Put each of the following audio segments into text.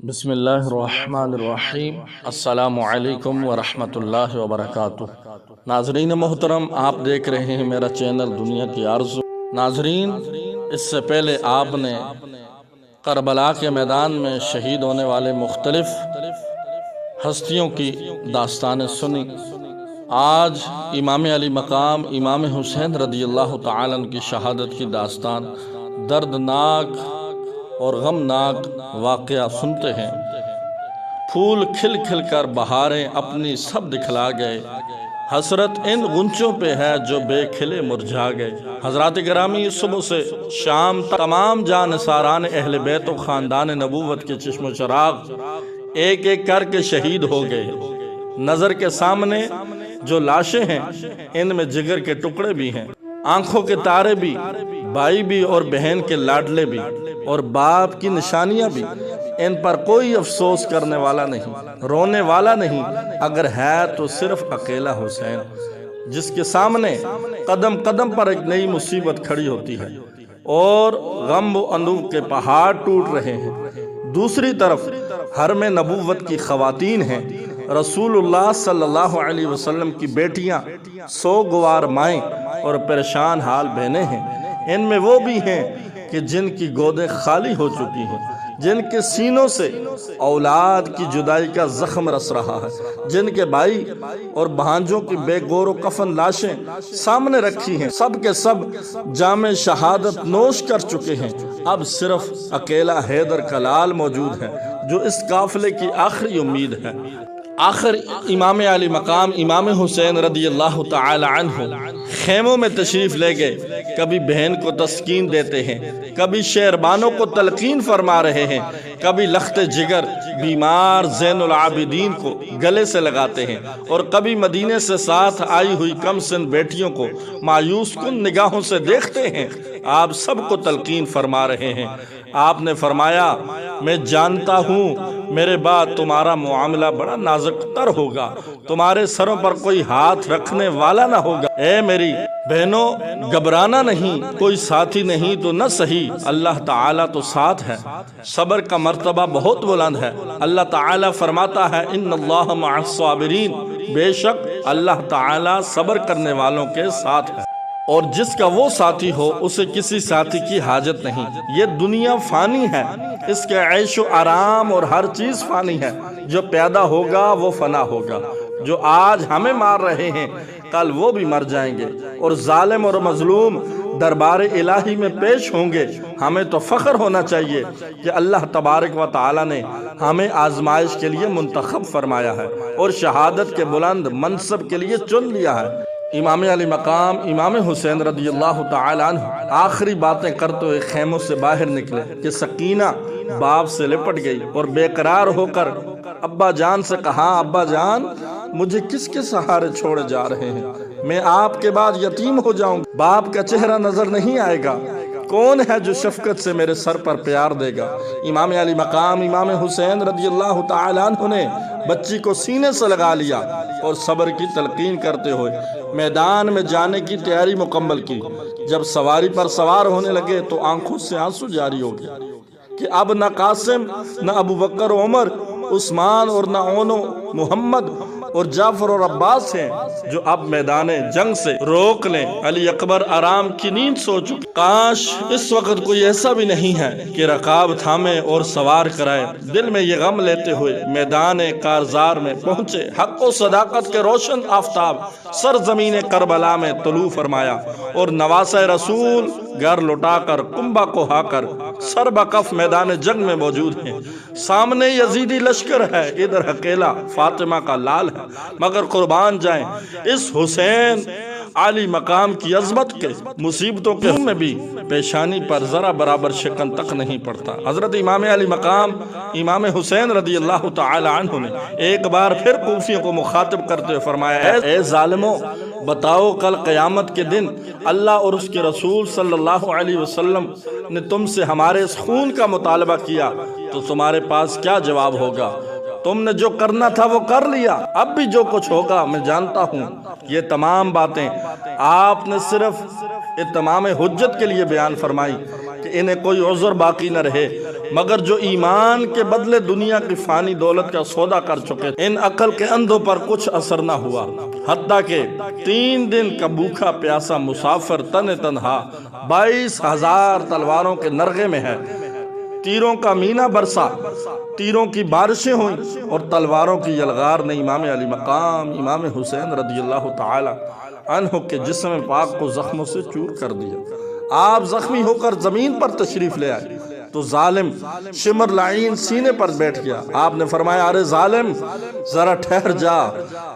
بسم اللہ الرحمن الرحیم۔ السلام علیکم ورحمۃ اللہ وبرکاتہ۔ ناظرین محترم، آپ دیکھ رہے ہیں میرا چینل دنیا کی آرزو۔ ناظرین، اس سے پہلے آپ نے کربلا کے میدان میں شہید ہونے والے مختلف ہستیوں کی داستانیں سنی۔ آج امام علی مقام امام حسین رضی اللہ تعالی عنہ کی شہادت کی داستان دردناک اور غمناک واقعہ سنتے ہیں۔ پھول کھل کھل کر بہاریں اپنی سب دکھلا گئے، حسرت ان غنچوں پہ ہے جو بے کھلے مرجھا گئے۔ حضرات گرامی، صبح سے شام تک تمام جانثاران اہل بیت و خاندان نبوت کے چشم و چراغ ایک ایک کر کے شہید ہو گئے۔ نظر کے سامنے جو لاشیں ہیں، ان میں جگر کے ٹکڑے بھی ہیں، آنکھوں کے تارے بھی، بھائی بھی اور بہن کے لاڈلے بھی، اور باپ کی نشانیاں بھی۔ ان پر کوئی افسوس کرنے والا نہیں، رونے والا نہیں، اگر ہے تو صرف اکیلا حسین، جس کے سامنے قدم قدم پر ایک نئی مصیبت کھڑی ہوتی ہے اور غم و اندوہ کے پہاڑ ٹوٹ رہے ہیں۔ دوسری طرف حرم نبوت کی خواتین ہیں، رسول اللہ صلی اللہ علیہ وسلم کی بیٹیاں، سوگوار مائیں اور پریشان حال بہنیں ہیں۔ ان میں وہ بھی ہیں کہ جن کی گودیں خالی ہو چکی ہیں، جن کے سینوں سے اولاد کی جدائی کا زخم رس رہا ہے، جن کے بھائی اور بھانجوں کی بے گور و کفن لاشیں سامنے رکھی ہیں۔ سب کے سب جام شہادت نوش کر چکے ہیں، اب صرف اکیلا حیدر کا لال موجود ہے جو اس قافلے کی آخری امید ہے۔ آخر امام علی مقام امام حسین رضی اللہ تعالی عنہ خیموں میں تشریف لے گئے، کبھی بہن کو تسکین دیتے ہیں، کبھی شہربانوں کو تلقین فرما رہے ہیں، کبھی لخت جگر بیمار زین العابدین کو گلے سے لگاتے ہیں، اور کبھی مدینے سے ساتھ آئی ہوئی کم سن بیٹیوں کو مایوس کن نگاہوں سے دیکھتے ہیں۔ آپ سب کو تلقین فرما رہے ہیں۔ آپ نے فرمایا، میں جانتا ہوں میرے بعد تمہارا معاملہ بڑا نازک تر ہوگا، تمہارے سروں پر کوئی ہاتھ رکھنے والا نہ ہوگا۔ اے میری بہنوں، گھبرانا نہیں، کوئی ساتھی نہیں تو نہ صحیح، اللہ تعالی تو ساتھ ہے۔ صبر کا مرتبہ بہت بلند ہے۔ اللہ تعالی فرماتا ہے، ان اللہ مع الصابرین، بے شک اللہ تعالی صبر کرنے والوں کے ساتھ ہے۔ اور جس کا وہ ساتھی ہو، اسے کسی ساتھی کی حاجت نہیں۔ یہ دنیا فانی ہے، اس کے عیش و آرام اور ہر چیز فانی ہے۔ جو پیدا ہوگا وہ فنا ہوگا۔ جو آج ہمیں مار رہے ہیں، کل وہ بھی مر جائیں گے، اور ظالم اور مظلوم دربار الہی میں پیش ہوں گے۔ ہمیں تو فخر ہونا چاہیے کہ اللہ تبارک و تعالی نے ہمیں آزمائش کے لیے منتخب فرمایا ہے اور شہادت کے بلند منصب کے لیے چن لیا ہے۔ امام علی مقام امام حسین رضی اللہ تعالی عنہ آخری باتیں کرتے ہوئے خیموں سے باہر نکلے کہ سکینہ باپ سے لپٹ گئی اور بے قرار ہو کر ابا جان سے کہا، ابا جان، مجھے کس کے سہارے چھوڑے جا رہے ہیں؟ میں آپ کے بعد یتیم ہو جاؤں گا، باپ کا چہرہ نظر نہیں آئے گا، کون ہے جو شفقت سے میرے سر پر پیار دے گا؟ امام علی مقام امام حسین رضی اللہ تعالی عنہ نے بچی کو سینے سے لگا لیا اور صبر کی تلقین کرتے ہوئے میدان میں جانے کی تیاری مکمل کی۔ جب سواری پر سوار ہونے لگے تو آنکھوں سے آنسو جاری ہو گیا کہ اب نہ قاسم، نہ ابو بکر و عمر، عثمان اور نہ اونو محمد اور جعفر اور عباس ہیں جو اب میدان جنگ سے روک لیں۔ علی اکبر آرام کی نیند سو چکے۔ کاش اس وقت کوئی ایسا بھی نہیں ہے کہ رکاب تھامے اور سوار کرائے۔ دل میں یہ غم لیتے ہوئے میدان کارزار میں پہنچے، حق و صداقت کے روشن آفتاب سرزمین کربلا میں طلوع فرمایا، اور نواسہ رسول گھر لٹا کر کنبہ کو ہا کر سر بکف میدان جنگ میں موجود ہیں۔ سامنے یزیدی لشکر ہے، ادھر اکیلا فاطمہ کا لال ہے، مگر قربان جائیں اس حسین علی مقام کی عظمت کے مصیبتوں کے میں بھی پیشانی پر ذرا برابر شکن تک نہیں پڑتا۔ حضرت امام علی مقام امام حسین رضی اللہ تعالی عنہ نے ایک بار پھر کوفیوں کو مخاطب کرتے ہوئے فرمایا، اے ظالموں، بتاؤ کل قیامت کے دن اللہ اور اس کے رسول صلی اللہ علیہ وسلم نے تم سے ہمارے اس خون کا مطالبہ کیا تو تمہارے پاس کیا جواب ہوگا؟ تم نے جو کرنا تھا وہ کر لیا، اب بھی جو کچھ ہوگا میں جانتا ہوں۔ یہ تمام باتیں آپ نے صرف اتمام حجت کے لیے بیان فرمائی کہ انہیں کوئی عذر باقی نہ رہے مگر جو ایمان کے بدلے دنیا کی فانی دولت کا سودا کر چکے، ان عقل کے اندھوں پر کچھ اثر نہ ہوا، حتیٰ کہ 3 دن کا بھوکا پیاسا مسافر تنہا 22,000 تلواروں کے نرغے میں ہے، تیروں کا مینہ برسا، تیروں کی بارشیں ہوئیں اور تلواروں کی یلغار نے امام علی مقام امام حسین رضی اللہ تعالی عنہ کے جسم پاک کو زخموں سے چور کر دیا۔ آپ زخمی ہو کر زمین پر تشریف لے آئے تو ظالم شمر لعین سینے پر بیٹھ گیا۔ آپ نے فرمایا، ارے ظالم ذرا ٹھہر جا،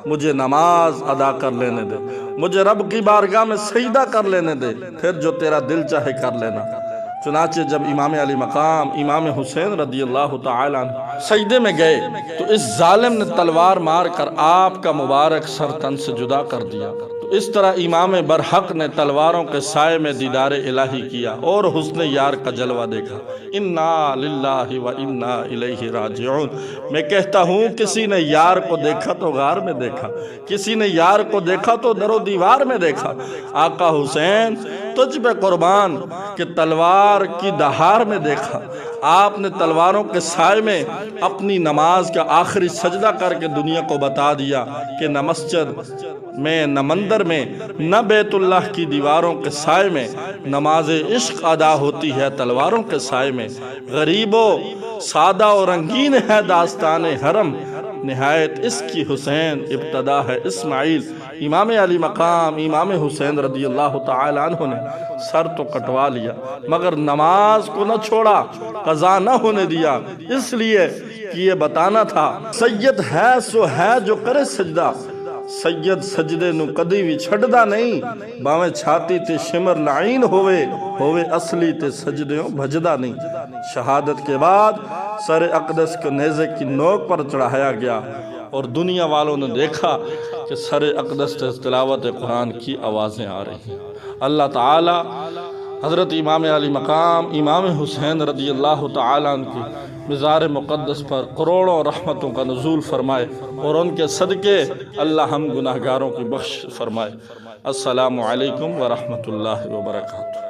مجھے نماز ادا کر لینے دے، مجھے رب کی بارگاہ میں سجدہ کر لینے دے، پھر جو تیرا دل چاہے کر لینا۔ چنانچہ جب امام علی مقام امام حسین رضی اللہ تعالیٰ عنہ سجدے میں گئے تو اس ظالم نے تلوار مار کر آپ کا مبارک سر تن سے جدا کر دیا۔ تو اس طرح امام برحق نے تلواروں کے سائے میں دیدار الہی کیا اور حسن یار کا جلوہ دیکھا۔ انا للہ و انا الیہ راجعون۔ میں کہتا ہوں کسی نے یار کو دیکھا تو غار میں دیکھا، کسی نے یار کو دیکھا تو در و دیوار میں دیکھا۔ آقا حسین تجھ پہ قربان کہ تلوار کی دہار میں دیکھا۔ آپ نے تلواروں کے سائے میں اپنی نماز کا آخری سجدہ کر کے دنیا کو بتا دیا کہ نہ مسجد میں، نہ مندر میں، نہ بیت اللہ کی دیواروں کے سائے میں نماز عشق ادا ہوتی ہے تلواروں کے سائے میں۔ غریبوں سادہ اور رنگین ہے داستان حرم، نہایت اس کی حسین ابتدا ہے اسماعیل۔ امام علی مقام امام حسین رضی اللہ تعالیٰ عنہ نے سر تو کٹوا لیا مگر نماز کو نہ چھوڑا، قضا نہ ہونے دیا، اس لیے کہ یہ بتانا تھا سید ہے سو ہے جو کرے سجدہ، سید سجدے نو کدی بھی چھڑدا نہیں، باویں چھاتی تے شمر لعین ہوئے اصلی تے سجدیوں بھجدا نہیں۔ شہادت کے بعد سر اقدس کو نیزے کی نوک پر چڑھایا گیا اور دنیا والوں نے دیکھا کہ سر اقدس سے تلاوت قرآن کی آوازیں آ رہی ہیں۔ اللہ تعالی حضرت امام علی مقام امام حسین رضی اللہ تعالیٰ عنہ کی مزار مقدس پر کروڑوں رحمتوں کا نزول فرمائے اور ان کے صدقے اللہ ہم گناہگاروں کی بخش فرمائے۔ السلام علیکم ورحمۃ اللہ وبرکاتہ۔